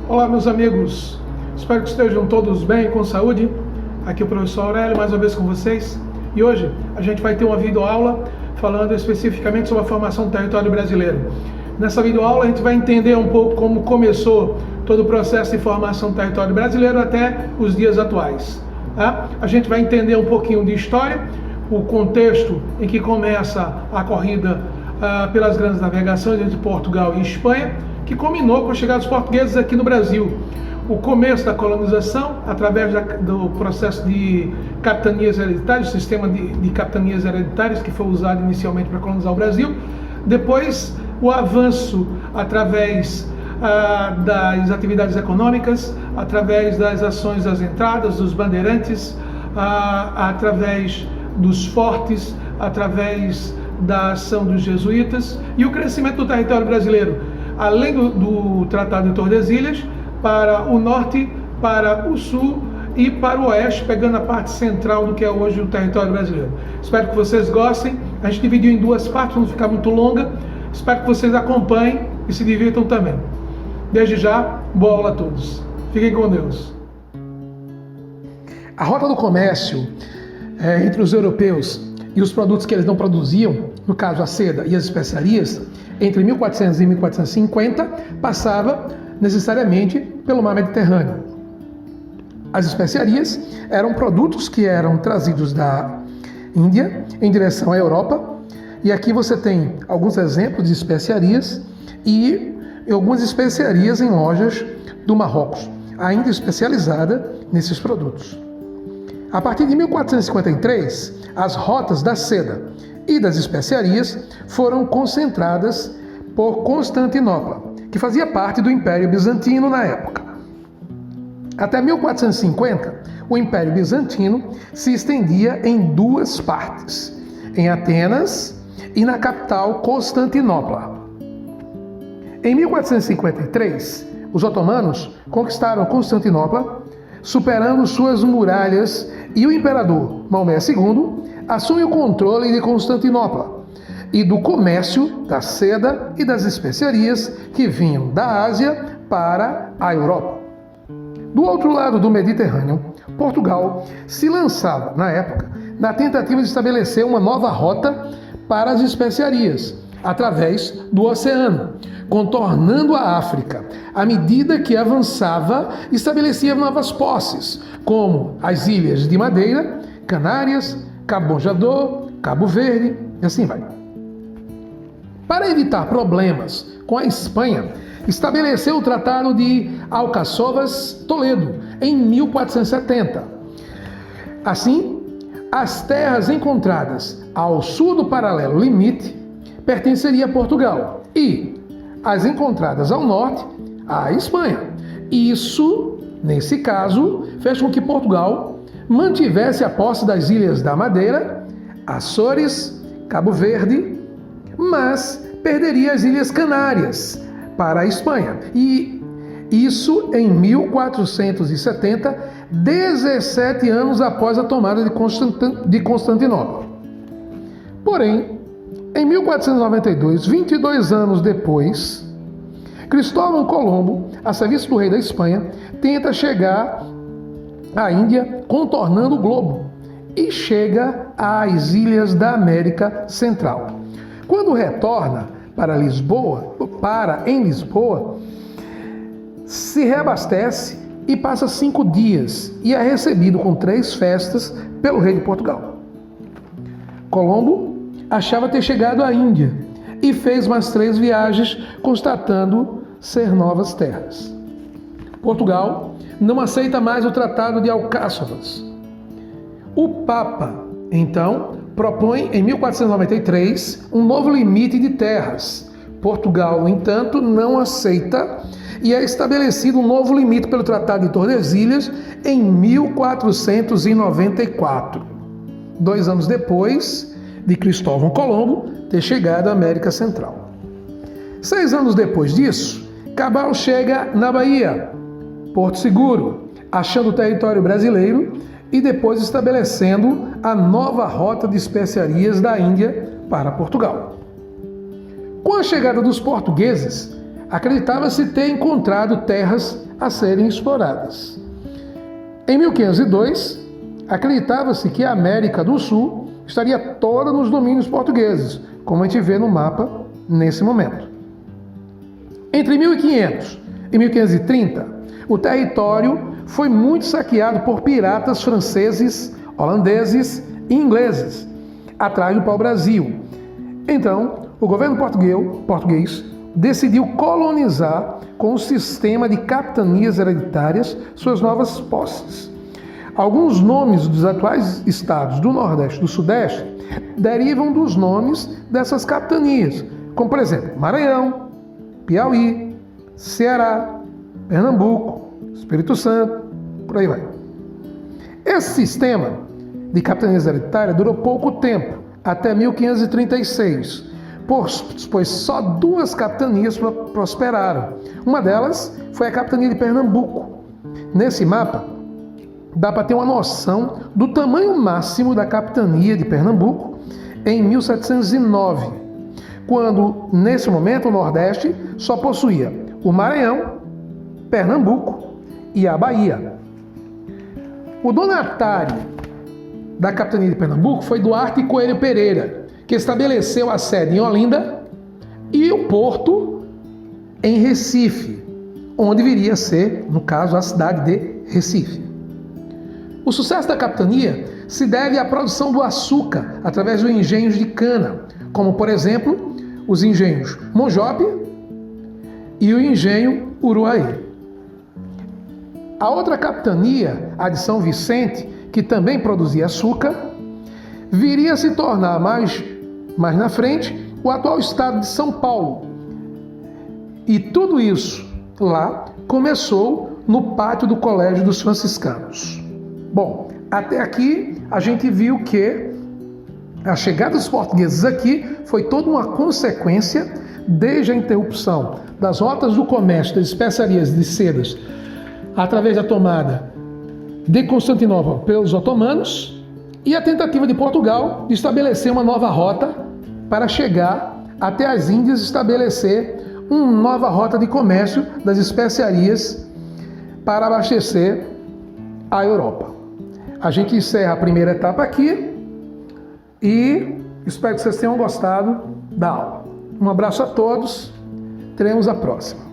Olá, meus amigos, espero que estejam todos bem, com saúde. Aqui é o professor Aurélio, mais uma vez com vocês. E hoje a gente vai ter uma videoaula falando especificamente sobre a formação do território brasileiro. Nessa videoaula a gente vai entender um pouco como começou todo o processo de formação do território brasileiro até os dias atuais. Tá? A gente vai entender um pouquinho de história, o contexto em que começa a corrida pelas grandes navegações entre Portugal e Espanha, que culminou com a chegada dos portugueses aqui no Brasil. O começo da colonização, através do processo de capitanias hereditárias, o sistema de capitanias hereditárias que foi usado inicialmente para colonizar o Brasil. Depois, o avanço através das atividades econômicas, através das ações das entradas, dos bandeirantes, através dos fortes, através da ação dos jesuítas e o crescimento do território brasileiro, além do Tratado de Tordesilhas, para o norte, para o sul e para o oeste, pegando a parte central do que é hoje o território brasileiro. Espero que vocês gostem. A gente dividiu em duas partes, para não ficar muito longa. Espero que vocês acompanhem e se divirtam também. Desde já, boa aula a todos. Fiquem com Deus. A rota do comércio entre os europeus e os produtos que eles não produziam, no caso a seda e as especiarias, entre 1400 e 1450, passava necessariamente pelo mar Mediterrâneo. As especiarias eram produtos que eram trazidos da Índia em direção à Europa, e aqui você tem alguns exemplos de especiarias e algumas especiarias em lojas do Marrocos, ainda especializada nesses produtos. A partir de 1453, as rotas da seda e das especiarias foram concentradas por Constantinopla, que fazia parte do Império Bizantino na época. Até 1450, o Império Bizantino se estendia em duas partes, em Atenas e na capital Constantinopla. Em 1453, os otomanos conquistaram Constantinopla, superando suas muralhas, e o imperador Maomé II assume o controle de Constantinopla e do comércio da seda e das especiarias que vinham da Ásia para a Europa. Do outro lado do Mediterrâneo, Portugal se lançava, na época, na tentativa de estabelecer uma nova rota para as especiarias, através do oceano, contornando a África. À medida que avançava, estabelecia novas posses, como as ilhas de Madeira, Canárias, Cabo Bojador, Cabo Verde, e assim vai. Para evitar problemas com a Espanha, estabeleceu o Tratado de Alcáçovas-Toledo em 1470. Assim, as terras encontradas ao sul do paralelo limite pertenceriam a Portugal e as encontradas ao norte à Espanha. Isso, nesse caso, fez com que Portugal mantivesse a posse das ilhas da Madeira, Açores, Cabo Verde, mas perderia as Ilhas Canárias para a Espanha. E isso em 1470, 17 anos após a tomada de Constantinopla. Porém, em 1492, 22 anos depois, Cristóvão Colombo, a serviço do rei da Espanha, tenta chegar à Índia contornando o globo e chega às ilhas da América Central. Quando retorna em Lisboa, se reabastece e passa 5 dias e é recebido com 3 festas pelo rei de Portugal. Colombo achava ter chegado à Índia e fez mais 3 viagens, constatando ser novas terras. Portugal não aceita mais o Tratado de Alcáçovas. O Papa, então, propõe em 1493 um novo limite de terras. Portugal, no entanto, não aceita e é estabelecido um novo limite pelo Tratado de Tordesilhas em 1494, 2 anos depois de Cristóvão Colombo ter chegado à América Central. 6 anos depois disso, Cabral chega na Bahia, Porto Seguro, achando o território brasileiro e depois estabelecendo a nova rota de especiarias da Índia para Portugal. Com a chegada dos portugueses, acreditava-se ter encontrado terras a serem exploradas. Em 1502, acreditava-se que a América do Sul estaria toda nos domínios portugueses, como a gente vê no mapa nesse momento. Entre 1500 e 1530, o território foi muito saqueado por piratas franceses, holandeses e ingleses, atrás do pau-brasil. Então, o governo português decidiu colonizar com um sistema de capitanias hereditárias suas novas posses. Alguns nomes dos atuais estados do Nordeste e do Sudeste derivam dos nomes dessas capitanias, como, por exemplo, Maranhão, Piauí, Ceará, Pernambuco, Espírito Santo, por aí vai. Esse sistema de capitanias hereditárias durou pouco tempo, até 1536, pois só 2 capitanias prosperaram. Uma delas foi a capitania de Pernambuco. Nesse mapa, dá para ter uma noção do tamanho máximo da capitania de Pernambuco em 1709, quando, nesse momento, o Nordeste só possuía o Maranhão, Pernambuco e a Bahia. O donatário da capitania de Pernambuco foi Duarte Coelho Pereira, que estabeleceu a sede em Olinda e o porto em Recife, onde viria a ser, no caso, a cidade de Recife. O sucesso da capitania se deve à produção do açúcar através dos engenhos de cana, como, por exemplo, os engenhos Monjope e o engenho Uruaí. A outra capitania, a de São Vicente, que também produzia açúcar, viria a se tornar mais na frente o atual estado de São Paulo. E tudo isso lá começou no pátio do Colégio dos Franciscanos. Bom, até aqui a gente viu que a chegada dos portugueses aqui foi toda uma consequência desde a interrupção das rotas do comércio das especiarias de sedas através da tomada de Constantinopla pelos otomanos e a tentativa de Portugal de estabelecer uma nova rota para chegar até as Índias e estabelecer uma nova rota de comércio das especiarias para abastecer a Europa. A gente encerra a primeira etapa aqui e espero que vocês tenham gostado da aula. Um abraço a todos, teremos a próxima.